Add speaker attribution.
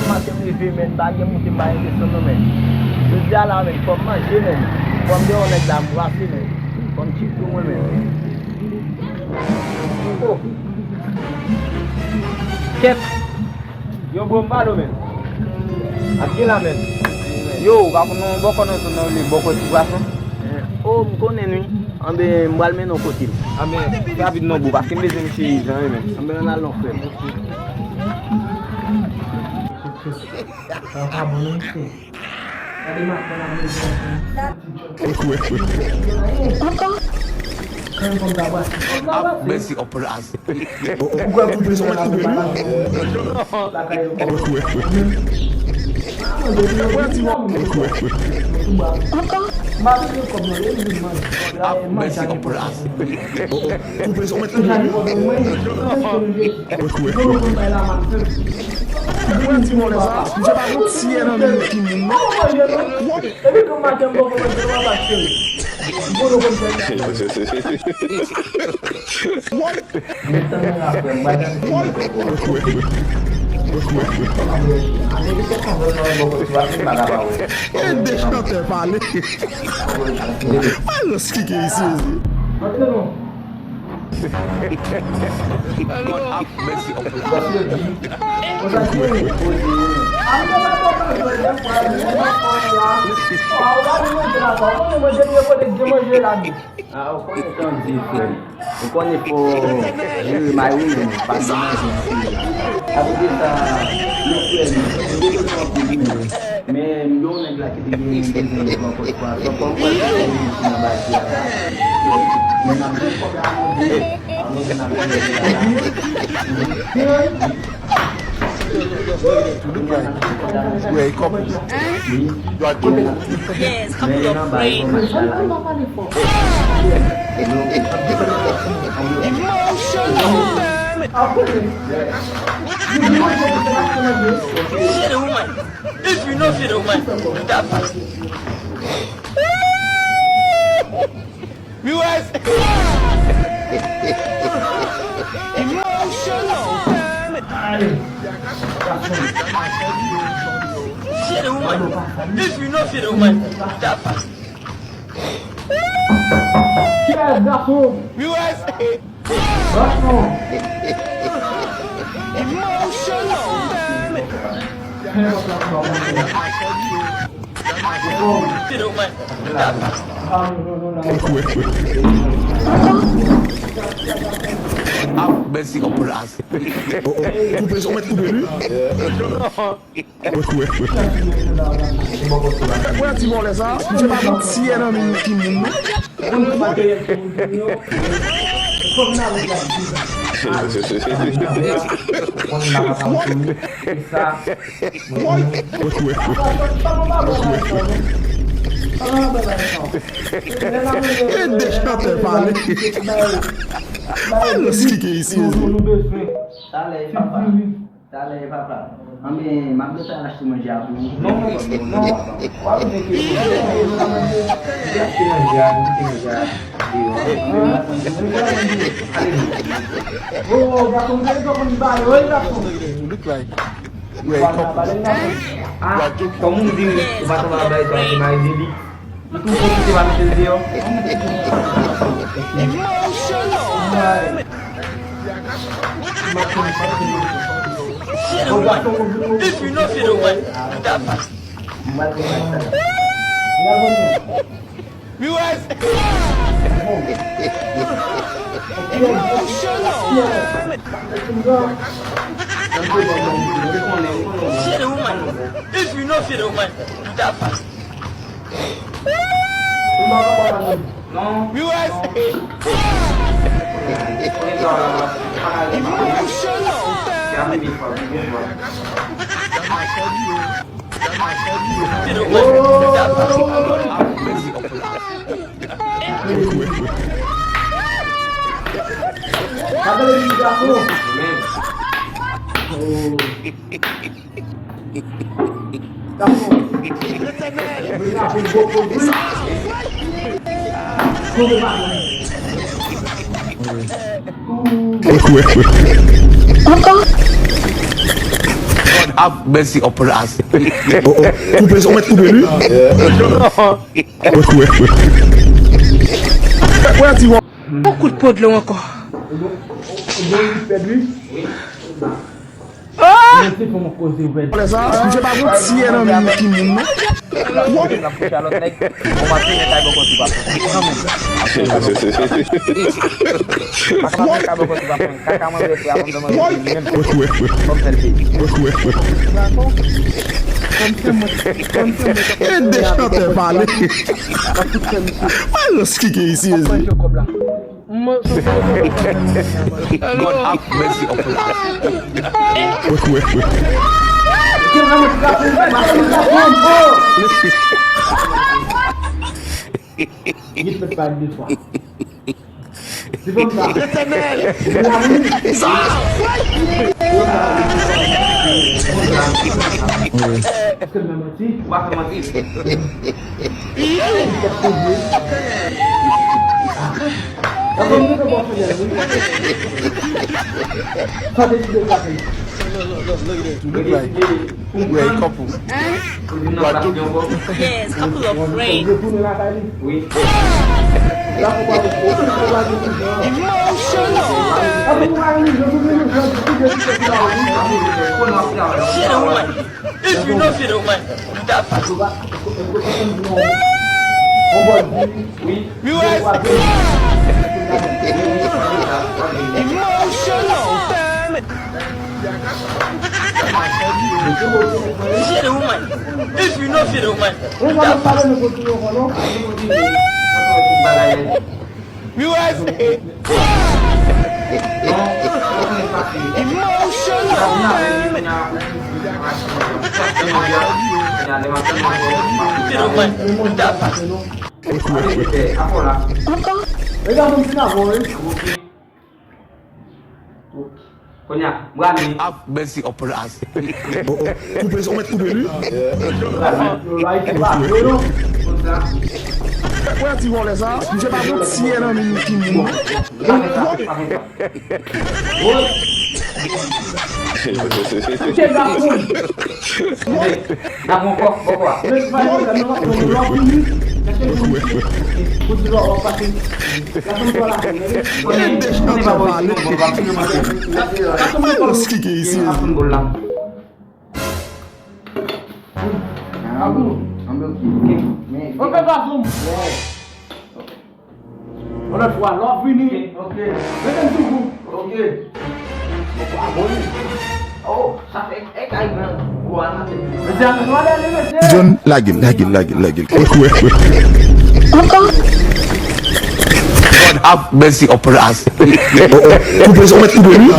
Speaker 1: matin, je vais mettre bague, monter ma question, mais. Je dis à la même, comme manger, mais. Comme on est de la brasser, mais. Comme tu peux, moi, mais. Oh. Kep. Yo, bon balo, mais. À qui la même?
Speaker 2: Yo, va nous beaucoup nous beaucoup de poisson.
Speaker 1: Oh, me connais nous. On be m'al men au côté.
Speaker 2: Ah mais rapide non bo parce que mes amis chez Jean même.
Speaker 1: On be on a long frère.
Speaker 3: Messi operas.
Speaker 1: Pourquoi vous besoin de
Speaker 3: Messi operas.
Speaker 4: Deixa eu até falar. Olha os que é isso.
Speaker 3: Messi operas.
Speaker 1: Ah, o conectão de frère. O conector de mais para mais a poder tá no frère. Mais milhões de lá que tem uma coisa só como fazer na base. Mas na
Speaker 4: Wait, come.
Speaker 5: Yes, couple of brains. Shit a woman. If you know shit a woman, that fast.
Speaker 3: Viewers.
Speaker 5: Shit a woman. If you know shit a woman, that fast.
Speaker 3: Viewers.
Speaker 5: Shit a woman, that fast.
Speaker 3: Messi operas.
Speaker 4: Coupez, on met tout de lui. Ouais, tu vois les ça. Je vais pas mentir dans mes qui Deixa eu até falar. Olha os que é isso.
Speaker 1: Tá aí, papa. Ami, mas você acha que manjar? Não. Qual é que
Speaker 4: Look like. Wait, come.
Speaker 2: Como dia vai tomar banho então que mais ele. Itu positivamente ele deu.
Speaker 5: Shit a woman. If you know shit a woman, that fast.
Speaker 3: Viewers.
Speaker 5: Shit a woman. If you know shit a woman, that fast.
Speaker 3: Viewers.
Speaker 5: Shit a woman, that fast.
Speaker 3: Messi operas. have mercy upon us.
Speaker 4: Coupé, on met coupé lui. Ouais, tu vois.
Speaker 5: Beaucoup de pots de l'eau encore.
Speaker 2: Merci pour mon causer ouvert.
Speaker 4: On ça, je pas vous tirer dans le qui moun. Et des chanteurs parler. Alors ce qui est ici.
Speaker 3: God have mercy upon us.
Speaker 2: Il peut pas deux fois. C'est comme ça. Est-ce que le même aussi? On va commencer.
Speaker 5: Yes, couple of friends.
Speaker 2: Oui.
Speaker 5: Fear the woman. If you know fear the woman, you die fast. Fear the woman. If you know fear the woman, you die fast. Fear the woman, you die fast.
Speaker 3: Have mercy upon us.
Speaker 4: Coupé, on met coupé lui. Ouais, tu vois ça, je pas vous tirer dans le qui moun. Ce qui est ici.
Speaker 2: On fait pas zoom. On le voit, l'on finit. Ok. Mettez tout vous. Ok. Oh, ça fait
Speaker 4: John, laguil.
Speaker 3: God have mercy upon us.
Speaker 4: Coupé, on met coupé lui.